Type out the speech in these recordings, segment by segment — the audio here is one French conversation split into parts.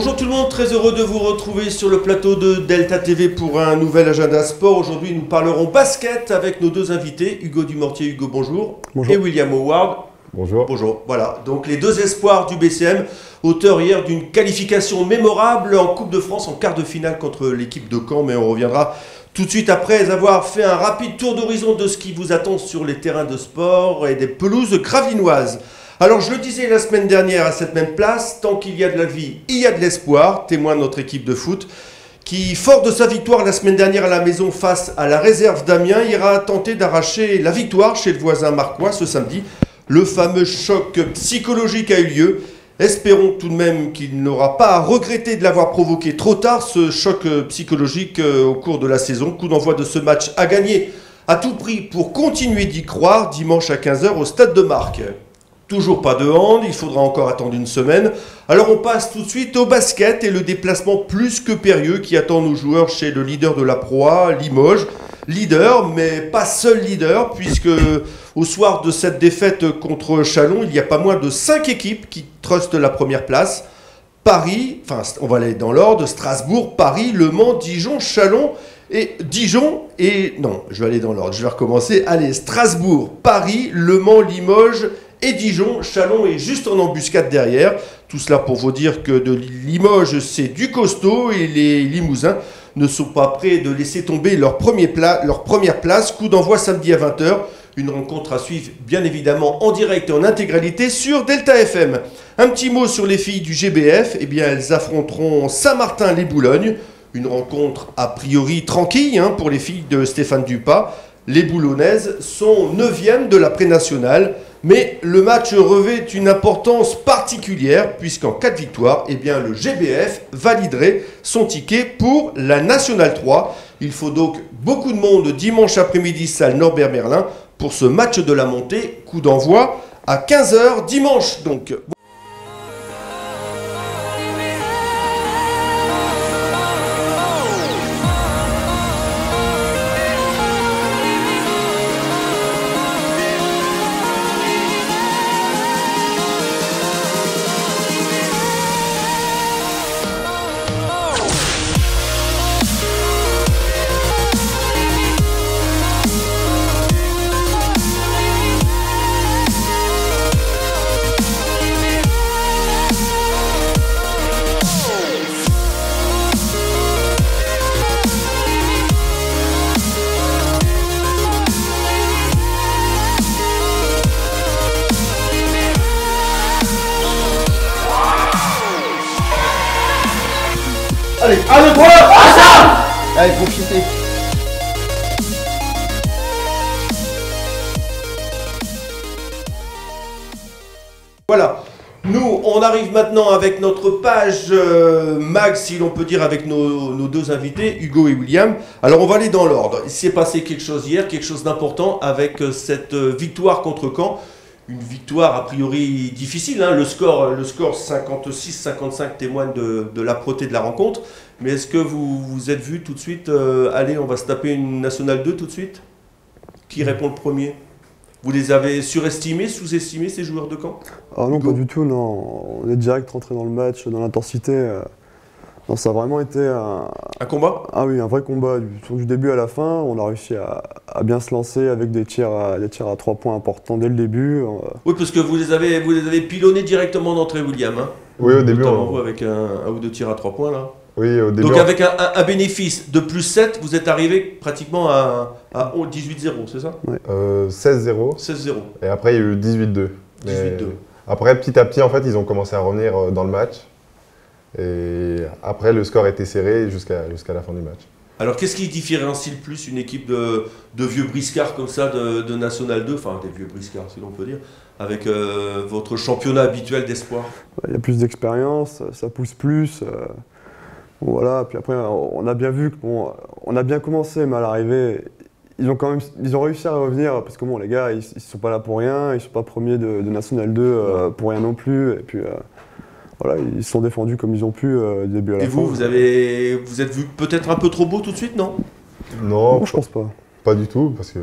Bonjour tout le monde, très heureux de vous retrouver sur le plateau de Delta TV pour un nouvel agenda sport. Aujourd'hui, nous parlerons basket avec nos deux invités, Hugo Dumortier. Hugo, bonjour. Bonjour. Et William Howard. Bonjour. Bonjour. Voilà, donc les deux espoirs du BCM, auteurs hier d'une qualification mémorable en Coupe de France en quart de finale contre l'équipe de Caen, mais on reviendra tout de suite après avoir fait un rapide tour d'horizon de ce qui vous attend sur les terrains de sport et des pelouses gravinoises. Alors je le disais la semaine dernière à cette même place, tant qu'il y a de la vie, il y a de l'espoir, témoin de notre équipe de foot, qui, fort de sa victoire la semaine dernière à la maison face à la réserve d'Amiens, ira tenter d'arracher la victoire chez le voisin marquois ce samedi. Le fameux choc psychologique a eu lieu. Espérons tout de même qu'il n'aura pas à regretter de l'avoir provoqué trop tard, ce choc psychologique au cours de la saison. Coup d'envoi de ce match à gagner à tout prix pour continuer d'y croire dimanche à 15 h au Stade de Marque. Toujours pas de hand, il faudra encore attendre une semaine. Alors on passe tout de suite au basket et le déplacement plus que périlleux qui attend nos joueurs chez le leader de la Pro A, Limoges. Leader, mais pas seul leader, puisque au soir de cette défaite contre Chalon, il y a pas moins de 5 équipes qui trustent la première place. Paris, enfin on va aller dans l'ordre, Strasbourg, Paris, Le Mans, Dijon, Chalon et Dijon et... Non, je vais aller dans l'ordre, je vais recommencer. Allez, Strasbourg, Paris, Le Mans, Limoges et Dijon, Chalon est juste en embuscade derrière. Tout cela pour vous dire que de Limoges, c'est du costaud et les Limousins ne sont pas prêts de laisser tomber leur première place. Coup d'envoi samedi à 20 h. Une rencontre à suivre bien évidemment en direct et en intégralité sur Delta FM. Un petit mot sur les filles du GBF. Eh bien, elles affronteront Saint-Martin-les-Boulognes. Une rencontre a priori tranquille pour les filles de Stéphane Dupas. Les Boulonnaises sont 9e de la pré-nationale. Mais le match revêt une importance particulière puisqu'en cas de victoire, eh bien, le GBF validerait son ticket pour la Nationale 3. Il faut donc beaucoup de monde dimanche après-midi, salle Norbert Merlin, pour ce match de la montée. Coup d'envoi à 15 h dimanche donc. Allez, 1, 2, 3, allez, profitez. Voilà, nous on arrive maintenant avec notre page mag, si l'on peut dire, avec nos deux invités, Hugo et William. Alors on va aller dans l'ordre. Il s'est passé quelque chose hier, quelque chose d'important avec cette victoire contre Caen. Une victoire a priori difficile, le score 56-55 témoigne de l'âpreté de la rencontre. Mais est-ce que vous vous êtes vu tout de suite, allez, on va se taper une Nationale 2 tout de suite? Qui répond le premier? Vous les avez surestimés, sous-estimés ces joueurs de Caen? Ah non, pas du tout, non. On est direct rentré dans le match, dans l'intensité. Non, ça a vraiment été un combat? Ah oui, un vrai combat. Du début à la fin, on a réussi à bien se lancer avec des tirs à 3 points importants dès le début. Oui, parce que vous les avez pilonnés directement d'entrée, William. Oui, au début. Notamment vous avec un ou deux tirs à 3 points, là. Oui, au début. Donc avec un bénéfice de plus 7, vous êtes arrivé pratiquement à 18-0, c'est ça? Ouais. 16-0. 16-0. Et après, il y a eu 18-2. 18-2. Après, petit à petit, en fait, ils ont commencé à revenir dans le match. Et après, le score était serré jusqu'à la fin du match. Alors, qu'est-ce qui différencie le plus une équipe de vieux briscards comme ça de National 2, enfin des vieux briscards si l'on peut dire, avec votre championnat habituel d'espoir? Il y a plus d'expérience, ça pousse plus. Voilà, puis après, on a bien vu on a bien commencé, mais à l'arrivée, ils ont réussi à revenir parce que bon, les gars, ils sont pas là pour rien, ils sont pas premiers de National 2 pour rien non plus. Et puis voilà, ils se sont défendus comme ils ont pu du début à la fin. Et vous êtes vu peut-être un peu trop beau tout de suite, non? Non, je pense pas. Pas du tout, parce que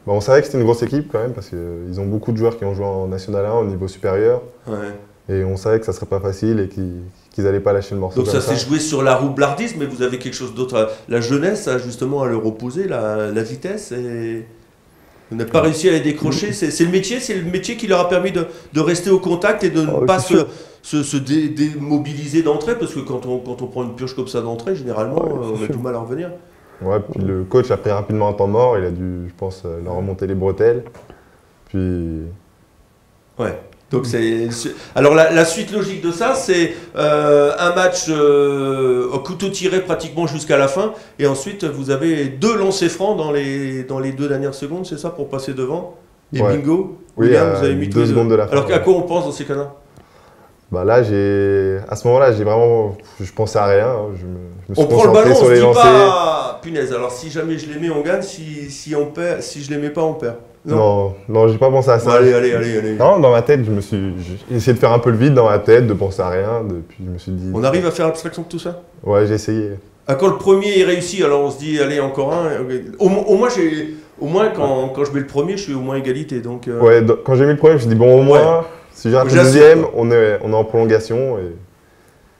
on savait que c'était une grosse équipe quand même, parce qu'ils ont beaucoup de joueurs qui ont joué en National 1 au niveau supérieur. Ouais. Et on savait que ça serait pas facile et qu'ils allaient pas lâcher le morceau. Donc ça s'est joué sur la roublardise, mais vous avez quelque chose d'autre. La jeunesse, justement, à leur opposer, la vitesse. Et vous n'avez pas réussi à les décrocher. C'est le métier qui leur a permis de rester au contact et de ne pas se démobiliser d'entrée, parce que quand on prend une pioche comme ça d'entrée, généralement, on a du mal à revenir. Ouais, puis le coach a pris rapidement un temps mort, il a dû, je pense, leur remonter les bretelles. Puis... Ouais. Donc alors la suite logique de ça, c'est un match au couteau tiré pratiquement jusqu'à la fin, et ensuite vous avez 2 lancers francs dans les 2 dernières secondes, c'est ça, pour passer devant. Et bingo. Oui, William, vous avez mis 2 secondes de la fin. Alors à quoi on pense dans ces cas-là? Bah là, à ce moment-là, je pensais à rien. Hein. Je me suis on prend le ballon, sur on se les dit lancers. pas, punaise, alors si jamais je les mets, on gagne, si on perd, si je les mets pas, on perd. Non, j'ai pas pensé à ça. Allez. Non, dans ma tête, j'ai essayé de faire un peu le vide dans ma tête, de penser à rien, puis je me suis dit... On arrive à faire abstraction de tout ça? Ouais, j'ai essayé. Quand le premier est réussi, alors on se dit, allez, encore un. Au moins quand je mets le premier, je suis au moins égalité. Donc, Ouais, quand j'ai mis le premier, je me suis dit, bon, au moins, si j'ai raté le deuxième, on est en prolongation. Et...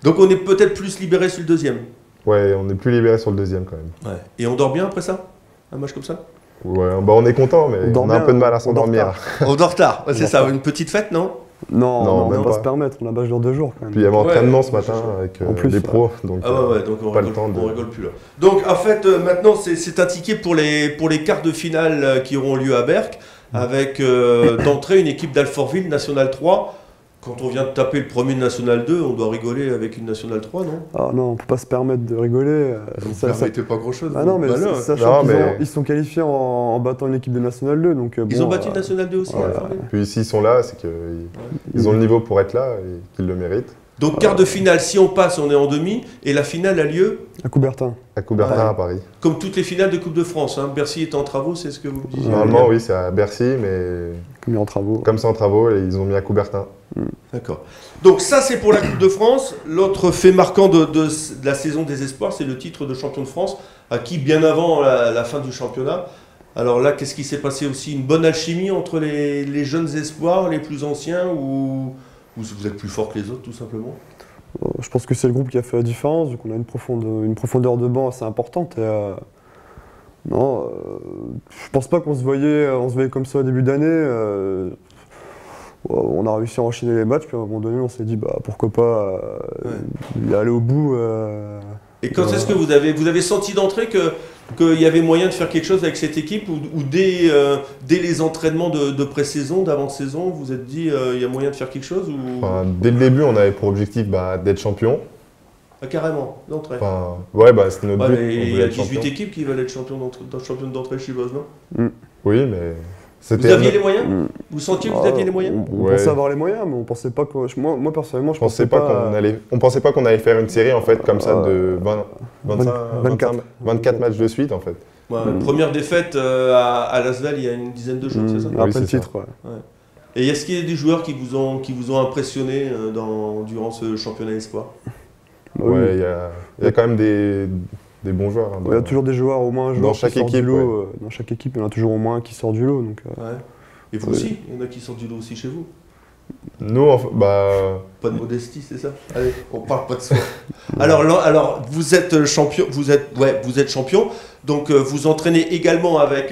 Donc on est peut-être plus libéré sur le deuxième. Ouais, on est plus libéré sur le deuxième quand même. Ouais. Et on dort bien après ça? Un match comme ça? Ouais, bah on est content, mais on a un peu de mal à s'endormir. On dort tard, c'est ça, une petite fête, non? Non, on ne même peut pas pas se permettre, on a bâche d'heure 2 jours quand même. Puis il y avait entraînement ce matin avec les pros, donc, donc on rigole plus là. Donc en fait, maintenant c'est un ticket pour les quarts de finale qui auront lieu à Berck, avec d'entrée une équipe d'Alfortville, National 3. Quand on vient de taper le premier de National 2, on doit rigoler avec une National 3, non? Ah non, on peut pas se permettre de rigoler. Vous ne permettez pas grand-chose. Ah non, mais sachant qu'ils sont qualifiés en battant une équipe de National 2. Donc, ils ont battu National 2 aussi. Puis s'ils sont là, c'est qu'ils ont le niveau pour être là et qu'ils le méritent. Donc quart de finale, si on passe, on est en demi, et la finale a lieu à Coubertin. À Coubertin, à Paris. Comme toutes les finales de Coupe de France, hein. Bercy est en travaux, c'est ce que vous disiez? Normalement, oui, c'est à Bercy, mais comme c'est en travaux, ils ont mis à Coubertin. D'accord. Donc ça, c'est pour la Coupe de France. L'autre fait marquant de la saison des espoirs, c'est le titre de champion de France, acquis bien avant la fin du championnat. Alors là, qu'est-ce qui s'est passé aussi? Une bonne alchimie entre les jeunes espoirs, les plus anciens, ou vous êtes plus fort que les autres, tout simplement? Je pense que c'est le groupe qui a fait la différence, donc on a une profondeur de banc assez importante. Et, non, je pense pas qu'on se voyait comme ça au début d'année. On a réussi à enchaîner les matchs, puis à un moment donné, on s'est dit pourquoi pas y aller au bout. Et quand est-ce que vous avez senti d'entrée qu'il y avait moyen de faire quelque chose avec cette équipe, ou dès les entraînements de pré-saison, d'avant-saison, vous vous êtes dit il y a moyen de faire quelque chose, ou... Dès le début, on avait pour objectif d'être champion. Ah, carrément, d'entrée. Ouais, c'était notre but. Il y a 18 équipes qui veulent être championnes d'entrée, je suppose, non? Oui, mais... Vous aviez les moyens? Vous sentiez que vous aviez les moyens? On pensait avoir les moyens, mais on pensait pas que... Moi personnellement, je pensais pas... On pensait pas qu'on allait faire une série en fait comme ça de 24 matchs de suite en fait. Première défaite à Lasvel il y a une dizaine de jours, c'est ça? Après le titre, ouais. Et est-ce qu'il y a des joueurs qui vous ont impressionné durant ce championnat espoir? Ouais, il y a quand même des bons joueurs. Il y a toujours des joueurs, au moins un joueur dans chaque équipe. Dans chaque équipe, il y en a toujours au moins un qui sort du lot. Donc, Et vous aussi? Il y en a qui sortent du lot aussi chez vous? Nous, Pas de modestie, c'est ça? Allez, on parle pas de soi. Alors, vous êtes champion, vous êtes champion, donc vous entraînez également avec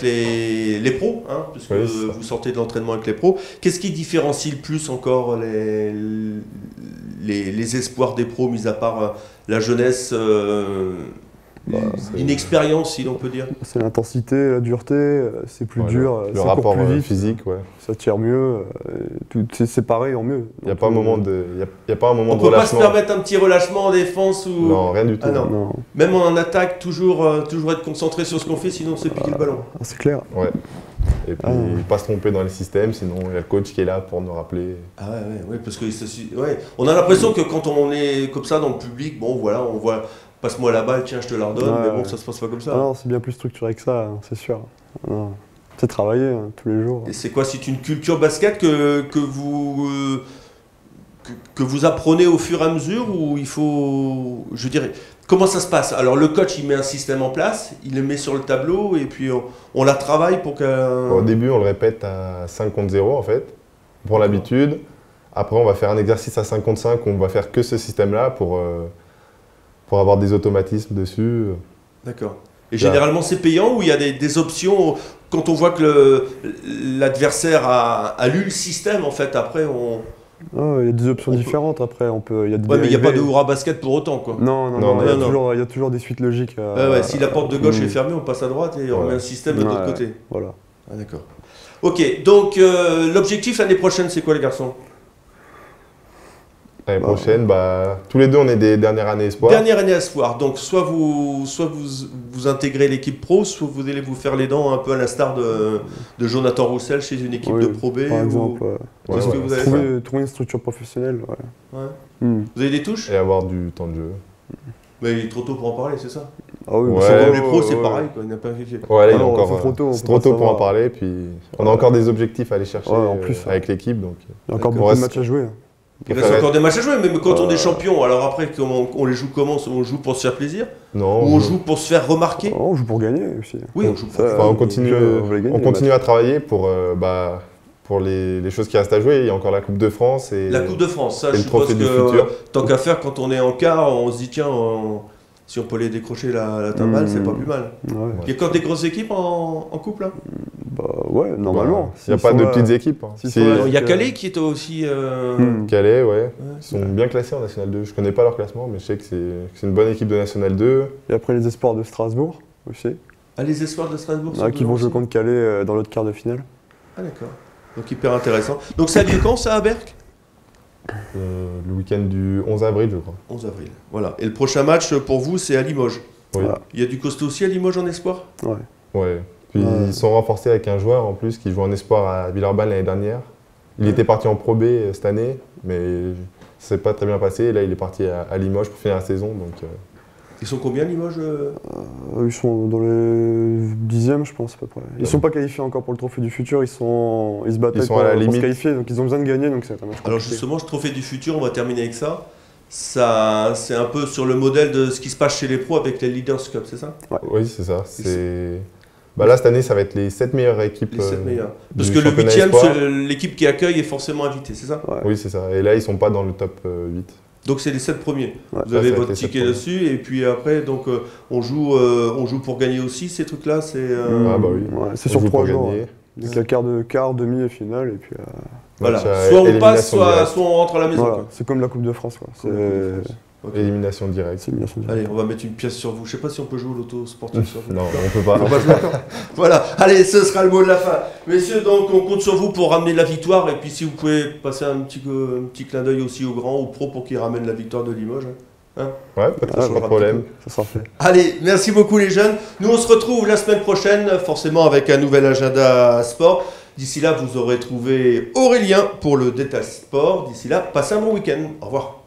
les pros, hein, puisque vous sortez de l'entraînement avec les pros. Qu'est-ce qui différencie le plus encore les espoirs des pros, mis à part la jeunesse, l'inexpérience, si l'on peut dire? C'est l'intensité, la dureté, c'est plus dur, le rapport plus vite, physique, ça tire mieux, c'est pareil en mieux. Il n'y a pas un moment de relâchement. On ne peut pas se permettre un petit relâchement en défense ou... Non, rien du tout. Non. Même en attaque, toujours être concentré sur ce qu'on fait, sinon c'est piquer le ballon. C'est clair. Ouais. Et puis pas se tromper dans les systèmes, sinon il y a le coach qui est là pour nous rappeler. Ah ouais, parce que on a l'impression que quand on est comme ça dans le public, bon voilà, on voit, passe-moi la balle, tiens je te la redonne, mais bon ça se passe pas comme ça. Non, c'est bien plus structuré que ça, c'est sûr. C'est travailler tous les jours. Et c'est quoi, c'est une culture basket que vous apprenez au fur et à mesure, ou il faut, je dirais, comment ça se passe? Alors le coach il met un système en place, il le met sur le tableau et puis on la travaille pour que... Au début on le répète à 5 contre 0 en fait, on prend l'habitude. Après, on va faire un exercice à 5 contre 5 où on va faire que ce système-là pour avoir des automatismes dessus. D'accord. Et généralement, c'est payant ou il y a des options quand on voit que l'adversaire a lu le système, en fait, après on... Il y a des options différentes après, il y a des Ouais, mais il n'y a pas de dérivés. Oura Basket pour autant, quoi. Non, il y a toujours des suites logiques. Ouais, si la porte de gauche est fermée, on passe à droite et on met un système de l'autre côté. Voilà. Ah, d'accord. Ok, donc l'objectif l'année prochaine, c'est quoi les garçons? L'année prochaine, tous les deux, on est des dernières années espoir. Dernière année espoir, donc soit vous intégrez l'équipe pro, soit vous allez vous faire les dents un peu à l'instar de Jonathan Roussel chez une équipe de Pro B. Par exemple, Qu'est-ce que vous allez faire? trouver une structure professionnelle. Ouais. Mm. Vous avez des touches? Et avoir du temps de jeu. Mais il est trop tôt pour en parler, c'est ça? Ah oui, Ouais, C'est comme les pros, ouais, c'est ouais. pareil, quoi. Il n'y a pas quelque... Ouais, là, il est non, encore c'est trop tôt, on c'est peut trop pas tôt pour en savoir. parler. Puis on a encore des objectifs à aller chercher Ouais, en plus, avec l'équipe. Donc, Il y a encore D'accord. beaucoup de matchs à jouer. Il reste encore des matchs à jouer, mais quand on est champion, alors après, on les joue comment? On joue pour se faire plaisir? non, Ou on joue pour se faire remarquer? On joue pour gagner aussi. Oui, on joue pour Ça, on continue, voulait gagner, on les continue à travailler pour les choses qui restent à jouer. Il y a encore la Coupe de France. Et La Coupe de France, ça, et je le trophée suppose du que futur. tant qu'à faire, quand on est en quart, on se dit tiens, si on peut les décrocher la timbale, c'est pas plus mal. Ouais. Il y a encore des grosses équipes en coupe là? Ouais, normalement. Il n'y a S'ils pas sont de là- petites équipes. Hein. s'ils Si- sont là- Il y a Calais qui était aussi. Calais, ouais. Ils sont bien classés en National 2. Je connais pas leur classement, mais je sais que c'est une bonne équipe de National 2. Et après les espoirs de Strasbourg aussi, Ah, les espoirs de Strasbourg sont qui vont dedans jouer aussi. contre Calais dans l'autre quart de finale. Ah, d'accord. Donc hyper intéressant. Donc ça a lieu quand ça à Berck? Le week-end du 11 avril, je crois. 11 avril. Voilà. Et le prochain match pour vous, c'est à Limoges. Oui. Voilà. Il y a du costaud aussi à Limoges en espoir? Ouais. Puis ils sont renforcés avec un joueur en plus qui joue en espoir à Villeurbanne l'année dernière. Il était parti en Pro B cette année, mais ça s'est pas très bien passé. Et là, il est parti à Limoges pour finir la saison. Donc, Ils sont combien Limoges? Ils sont dans les 10e, je pense, à peu près. Ils sont pas qualifiés encore pour le trophée du futur, ils se battent Ils sont pour, à la pour se limite. qualifier, donc ils ont besoin de gagner, donc c'est un match Alors compliqué. justement, ce trophée du futur, on va terminer avec ça. Ça, c'est un peu sur le modèle de ce qui se passe chez les pros avec les Leaders Cup, c'est ça? oui, c'est ça. Là, cette année, ça va être les 7 meilleures équipes. Les 7 meilleurs. du Parce que le championnat 8e, espoir. l'équipe qui accueille est forcément invitée, c'est ça? Ouais. Oui, c'est ça. Et là, ils sont pas dans le top 8. Donc c'est les 7 premiers. Ouais. Vous avez Ça va votre être les ticket 7 dessus et puis après, donc on joue pour gagner aussi ces trucs-là. C'est Ah bah oui. Ouais, c'est On sur joue 3 pour jours. gagner. Ouais. Donc la quart, demi et finale, et puis voilà. Match à Soit on passe, élimination directe. soit on rentre à la maison. voilà. quoi. C'est comme la Coupe de France, quoi. Comme la Coupe de France. Ok. Élimination directe. C'est élimination directe. Allez, on va mettre une pièce sur vous. Je sais pas si on peut jouer au loto sportif sur vous. Non, on peut pas. On va jouer, d'accord. Voilà, allez, ce sera le mot de la fin. Messieurs, donc on compte sur vous pour ramener la victoire. Et puis si vous pouvez passer un petit clin d'œil aussi aux grands, aux pros pour qu'ils ramènent la victoire de Limoges. Hein. Ouais, pas de Ça changera problème. Ça sera fait. Allez, merci beaucoup les jeunes. Nous, on se retrouve la semaine prochaine, forcément avec un nouvel agenda sport. D'ici là, vous aurez trouvé Aurélien pour le Détail Sport. D'ici là, passez un bon week-end. Au revoir.